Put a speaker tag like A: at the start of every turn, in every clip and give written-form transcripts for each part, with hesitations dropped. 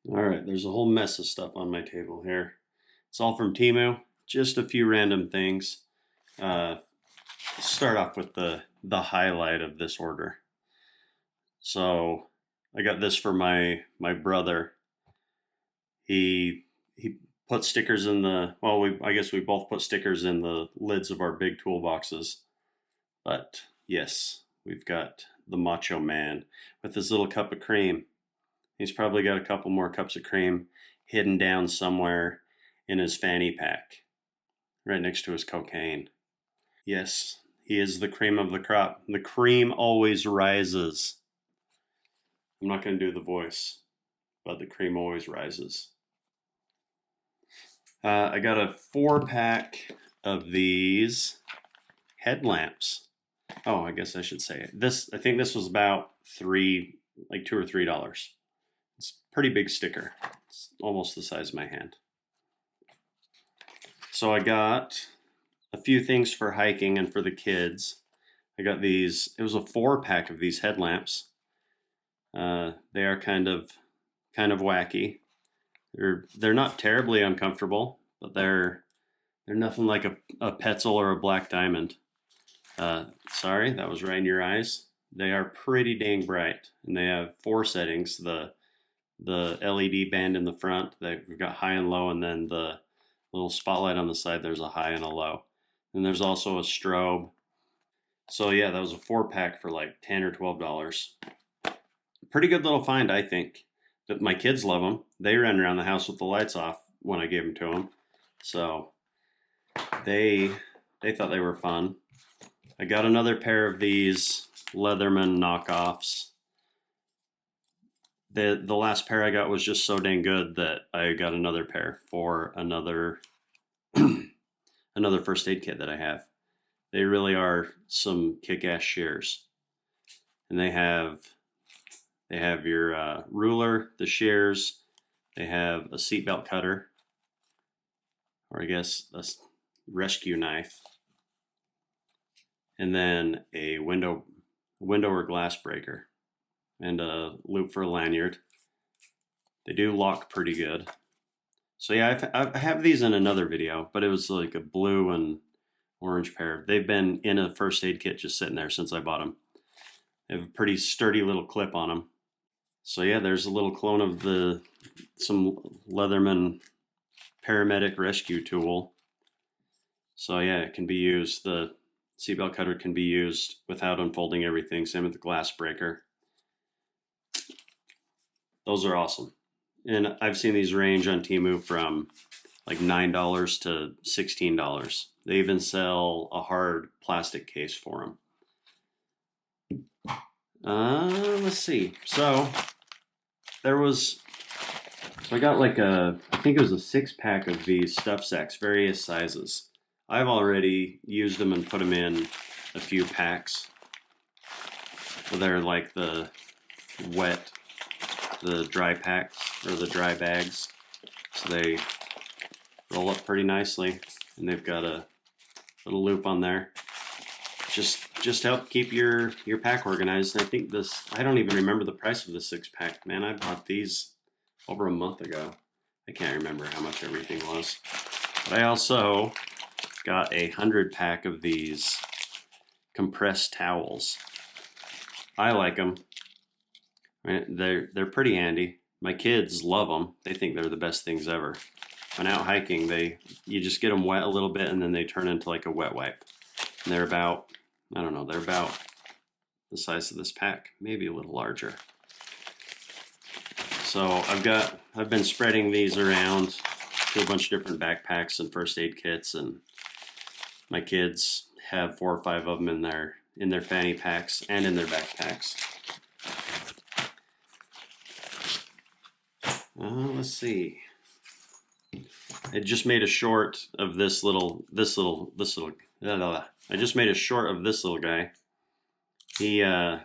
A: All right, there's a whole mess of stuff on my table here. It's all from Teemu, just a few random things. Start off with the highlight of this order. So I got this for my brother. He put stickers in the I guess we both put stickers in the lids of our big toolboxes. But yes, we've got the Macho Man with his little cup of cream. He's probably got a couple more cups of cream hidden down somewhere in his fanny pack, right next to his cocaine. Yes, he is the cream of the crop. The cream always rises. I'm not going to do the voice, but the cream always rises. I got a 4-pack of these headlamps. Oh, I guess I should say it. I think this was about $2 or $3. It's a pretty big sticker. It's almost the size of my hand. So I got a few things for hiking and for the kids. I got these. It was a 4-pack of these headlamps. They are kind of wacky. They're not terribly uncomfortable, but they're nothing like a Petzl or a Black Diamond. Sorry, that was right in your eyes. They are pretty dang bright, and they have 4 settings. The LED band in the front, they've got high and low, and then the little spotlight on the side, there's a high and a low. And there's also a strobe. So yeah, that was a 4-pack for like $10 or $12. Pretty good little find, I think. But my kids love them. They ran around the house with the lights off when I gave them to them. So they thought they were fun. I got another pair of these Leatherman knockoffs. The last pair I got was just so dang good that I got another pair for another another first aid kit that I have. They really are some kick-ass shears, and they have your ruler, the shears. They have a seatbelt cutter, or I guess a rescue knife, and then a window or glass breaker, and a loop for a lanyard. They do lock pretty good. So yeah, I have these in another video, but it was like a blue and orange pair. They've been in a first aid kit just sitting there since I bought them. They have a pretty sturdy little clip on them. So yeah, there's a little clone of some Leatherman paramedic rescue tool. So yeah, it can be used. The seatbelt cutter can be used without unfolding everything. Same with the glass breaker. Those are awesome. And I've seen these range on Teemu from like $9 to $16. They even sell a hard plastic case for them. Let's see. So I got I think it was a 6-pack of these stuff sacks, various sizes. I've already used them and put them in a few packs. So they're like the dry packs or the dry bags. So they roll up pretty nicely, and they've got a little loop on there. Just help keep your pack organized. And I think I don't even remember the price of the 6-pack. Man, I bought these over a month ago. I can't remember how much everything was. But I also got a 100-pack of these compressed towels. I like them. They're pretty handy. My kids love them. They think they're the best things ever. When out hiking, you just get them wet a little bit, and then they turn into like a wet wipe. And they're about, I don't know, they're about the size of this pack, maybe a little larger. So I've been spreading these around to a bunch of different backpacks and first aid kits, and my kids have 4 or 5 of them in their fanny packs and in their backpacks. Let's see. I just made a short of this little. I just made a short of this little guy. This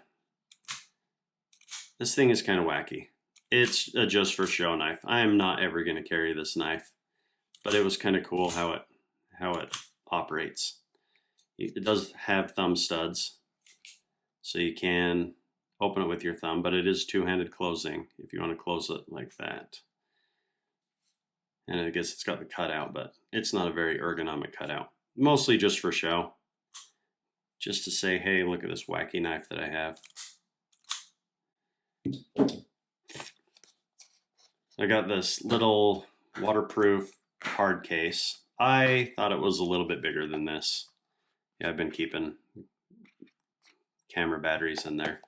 A: thing is kind of wacky. It's a just for show knife. I am not ever going to carry this knife, but it was kind of cool how it operates. It does have thumb studs, so you can open it with your thumb, but it is 2-handed closing if you want to close it like that. And I guess it's got the cutout, but it's not a very ergonomic cutout. Mostly just for show. Just to say, hey, look at this wacky knife that I have. I got this little waterproof card case. I thought it was a little bit bigger than this. Yeah, I've been keeping camera batteries in there.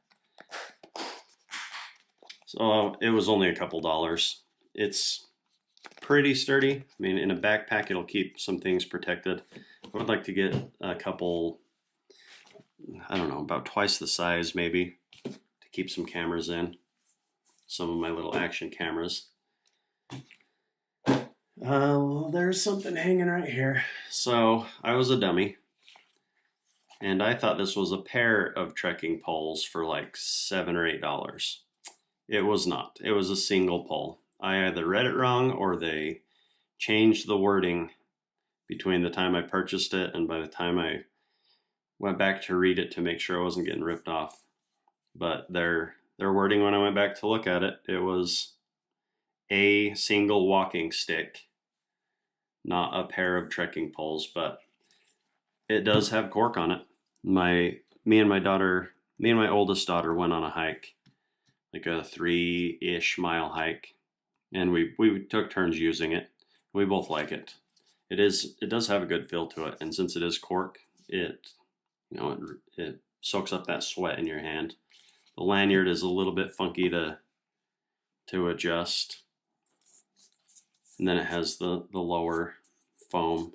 A: So it was only a couple dollars. It's pretty sturdy. I mean, in a backpack, it'll keep some things protected. I would like to get a couple, I don't know, about twice the size maybe, to keep some cameras in. Some of my little action cameras. Well, there's something hanging right here. So I was a dummy, and I thought this was a pair of trekking poles for like $7 or $8. It was not. It was a single pole. I either read it wrong or they changed the wording between the time I purchased it and by the time I went back to read it to make sure I wasn't getting ripped off. But their wording when I went back to look at it, it was a single walking stick, not a pair of trekking poles, but it does have cork on it. Me and my oldest daughter went on a hike, like a 3-ish mile hike, and we took turns using it. We both like it. It does have a good feel to it, and since it is cork, it soaks up that sweat in your hand. The lanyard is a little bit funky to adjust. And then it has the lower foam.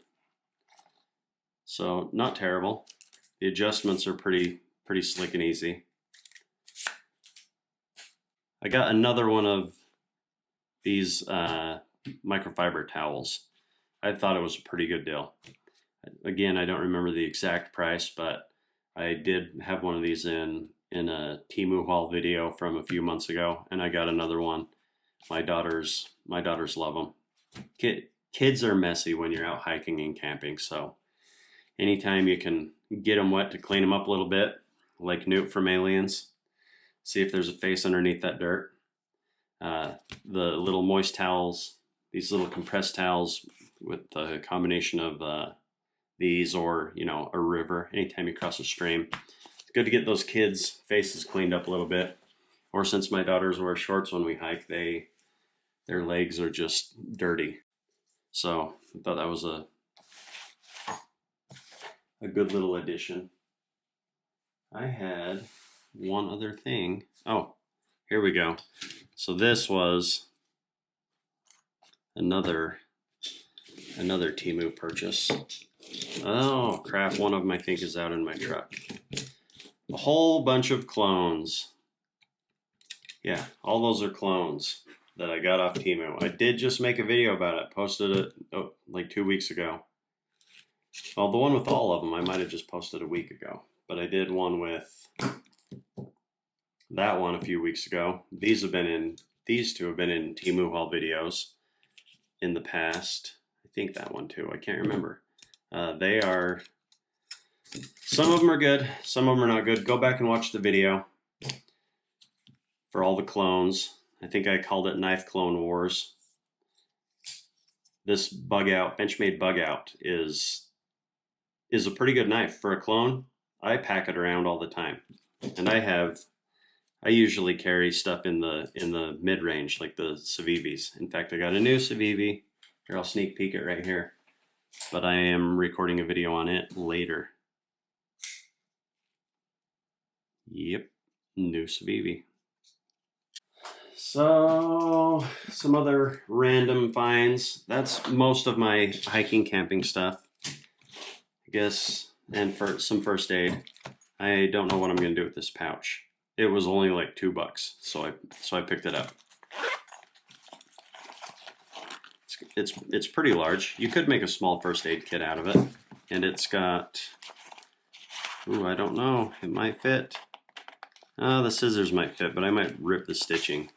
A: So not terrible. The adjustments are pretty slick and easy. I got another one of these microfiber towels. I thought it was a pretty good deal. Again, I don't remember the exact price, but I did have one of these in a Teemu haul video from a few months ago, and I got another one. My daughters love them. Kids are messy when you're out hiking and camping, so anytime you can get them wet to clean them up a little bit, like Newt from Aliens, see if there's a face underneath that dirt. The little moist towels, these little compressed towels with the combination of these or, a river, anytime you cross a stream, it's good to get those kids' faces cleaned up a little bit. Or since my daughters wear shorts when we hike, their legs are just dirty. So I thought that was a good little addition. I had one other thing. Oh, here we go. So this was another Teemu purchase. Oh crap, one of them I think is out in my truck. A whole bunch of clones. Yeah, all those are clones that I got off Teemu. I did just make a video about it. Posted it like 2 weeks ago. Well, the one with all of them I might have just posted a week ago. But I did one with that one a few weeks ago. These two have been in Teemu haul videos in the past. I think that one too. I can't remember. Some of them are good. Some of them are not good. Go back and watch the video for all the clones. I think I called it Knife Clone Wars. This Benchmade Bug Out is a pretty good knife for a clone. I pack it around all the time, and I usually carry stuff in the mid range, like the Civivis. In fact, I got a new Civivi. Here, I'll sneak peek it right here. But I am recording a video on it later. Yep, new Civivi. So, some other random finds. That's most of my hiking, camping stuff, I guess, and for some first aid. I don't know what I'm going to do with this pouch. It was only like $2, so I picked it up. It's pretty large. You could make a small first aid kit out of it, and it's got, I don't know, it might fit. The scissors might fit, but I might rip the stitching.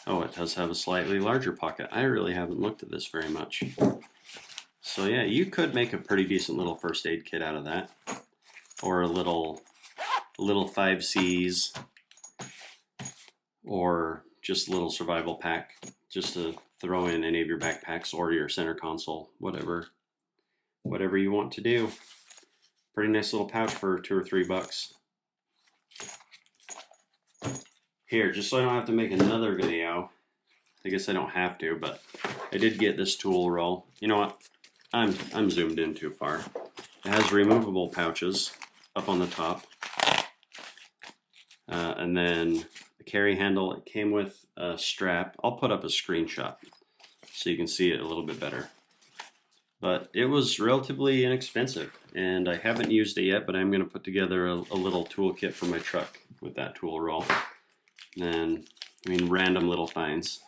A: Oh, it does have a slightly larger pocket. I really haven't looked at this very much. So yeah, you could make a pretty decent little first aid kit out of that, or a little 5Cs, or just a little survival pack, just to throw in any of your backpacks or your center console, whatever you want to do. Pretty nice little pouch for $2 or $3. Here, just so I don't have to make another video. I guess I don't have to, but I did get this tool roll. You know what? I'm zoomed in too far. It has removable pouches up on the top. And then the carry handle, it came with a strap. I'll put up a screenshot so you can see it a little bit better. But it was relatively inexpensive, and I haven't used it yet, but I'm going to put together a little toolkit for my truck with that tool roll. And, I mean, random little finds.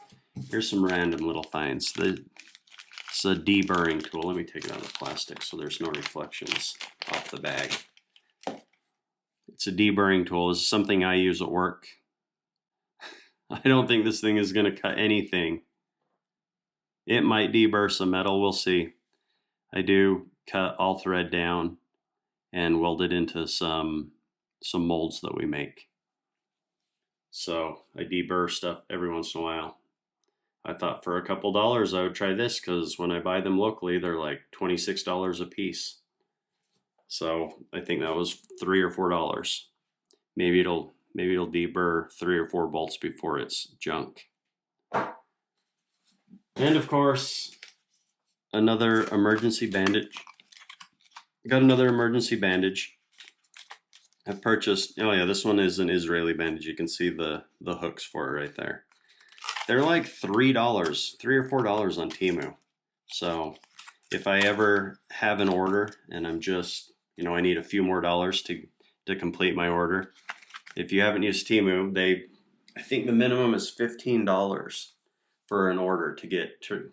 A: Here's some random little finds. It's a deburring tool. Let me take it out of the plastic so there's no reflections off the bag. It's a deburring tool. This is something I use at work. I don't think this thing is going to cut anything. It might deburr some metal. We'll see. I do cut all thread down and weld it into some molds that we make. So I deburr stuff every once in a while. I thought for a couple dollars I would try this, because when I buy them locally they're like $26 a piece. So I think that was $3 or $4. Maybe it'll deburr 3 or 4 bolts before it's junk. And of course, another emergency bandage. Got another emergency bandage. I've purchased, oh yeah, this one is an Israeli bandage. You can see the hooks for it right there. They're like $3 or $4 on Teemu. So if I ever have an order and I'm just, I need a few more dollars to complete my order. If you haven't used Teemu, I think the minimum is $15 for an order to get to.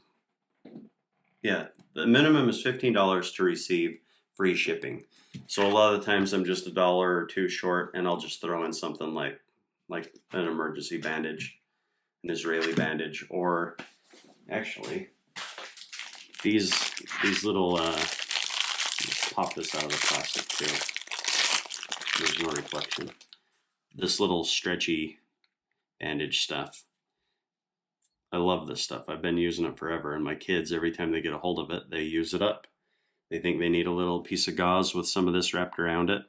A: Yeah, the minimum is $15 to receive free shipping. So a lot of the times I'm just $1 or $2 short, and I'll just throw in something like an emergency bandage, an Israeli bandage, or actually these little pop this out of the plastic too. There's no reflection. This little stretchy bandage stuff. I love this stuff. I've been using it forever, and my kids, every time they get a hold of it, they use it up. They think they need a little piece of gauze with some of this wrapped around it.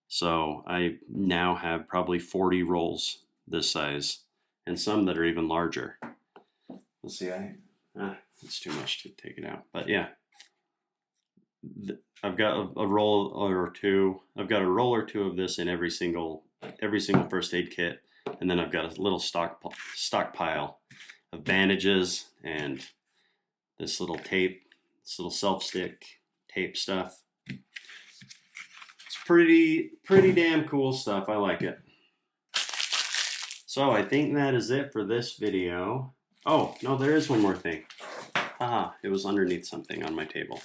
A: So I now have probably 40 rolls this size, and some that are even larger. Let's see, it's too much to take it out. But yeah, I've got a roll or two. I've got a roll or two of this in every single first aid kit, and then I've got a little stockpile of bandages and this little tape, this little self-stick tape stuff. It's pretty damn cool stuff. I like it. So I think that is it for this video. Oh, no, there is one more thing. It was underneath something on my table.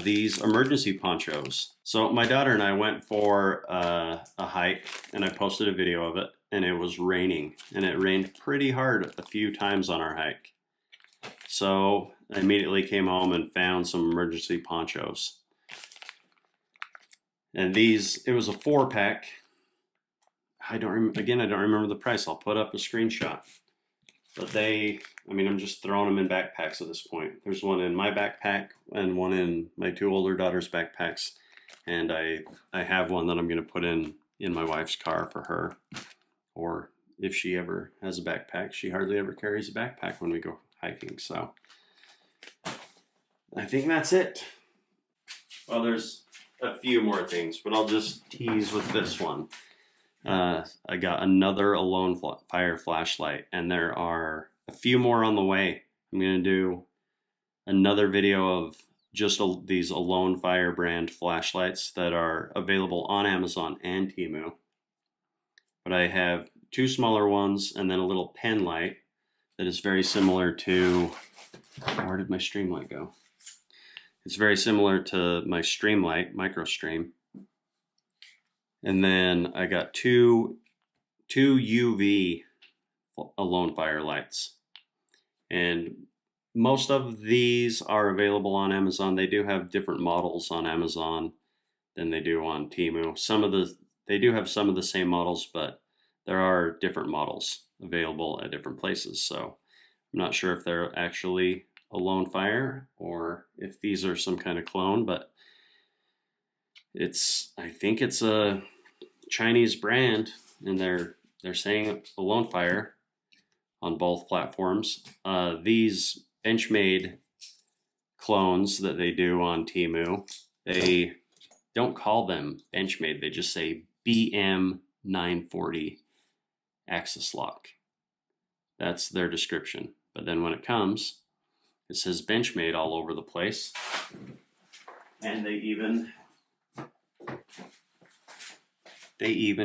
A: These emergency ponchos. So my daughter and I went for a hike, and I posted a video of it, and it was raining, and it rained pretty hard a few times on our hike. So I immediately came home and found some emergency ponchos. And it was a 4-pack. I don't remember the price. I'll put up a screenshot. But I'm just throwing them in backpacks at this point. There's one in my backpack and one in my 2 older daughters' backpacks. And I have one that I'm going to put in my wife's car for her. Or if she ever has a backpack, she hardly ever carries a backpack when we go hiking. So I think that's it. Well, there's a few more things, but I'll just tease with this one. I got another Alone Fire flashlight, and there are a few more on the way. I'm going to do another video of just these Alone Fire brand flashlights that are available on Amazon and Teemu. But I have 2 smaller ones and then a little pen light that is very similar to, where did my stream light go? It's very similar to my stream light, MicroStream. And then I got two UV Alone Fire lights. And most of these are available on Amazon. They do have different models on Amazon than they do on Teemu. They do have some of the same models, but there are different models available at different places. So I'm not sure if they're actually a lone fire or if these are some kind of clone, but I think it's a Chinese brand, and they're saying a lone fire on both platforms. These Benchmade clones that they do on Teemu, they don't call them Benchmade. They just say BM940 axis lock. That's their description. But then when it comes, it says Benchmade all over the place. And they even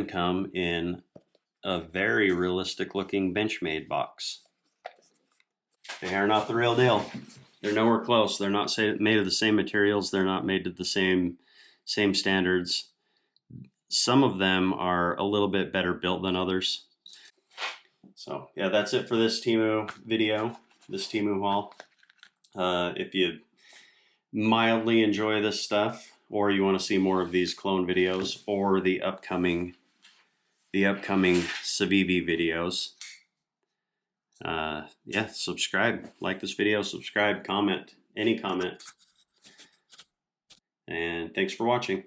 A: come in a very realistic looking Benchmade box. They are not the real deal. They're nowhere close. They're not made of the same materials. They're not made to the same standards. Some of them are a little bit better built than others. So yeah, that's it for this Teemu video, this Teemu haul. If you mildly enjoy this stuff, or you want to see more of these clone videos, or the upcoming Civivi videos, yeah, subscribe, like this video, subscribe, comment, any comment, and thanks for watching.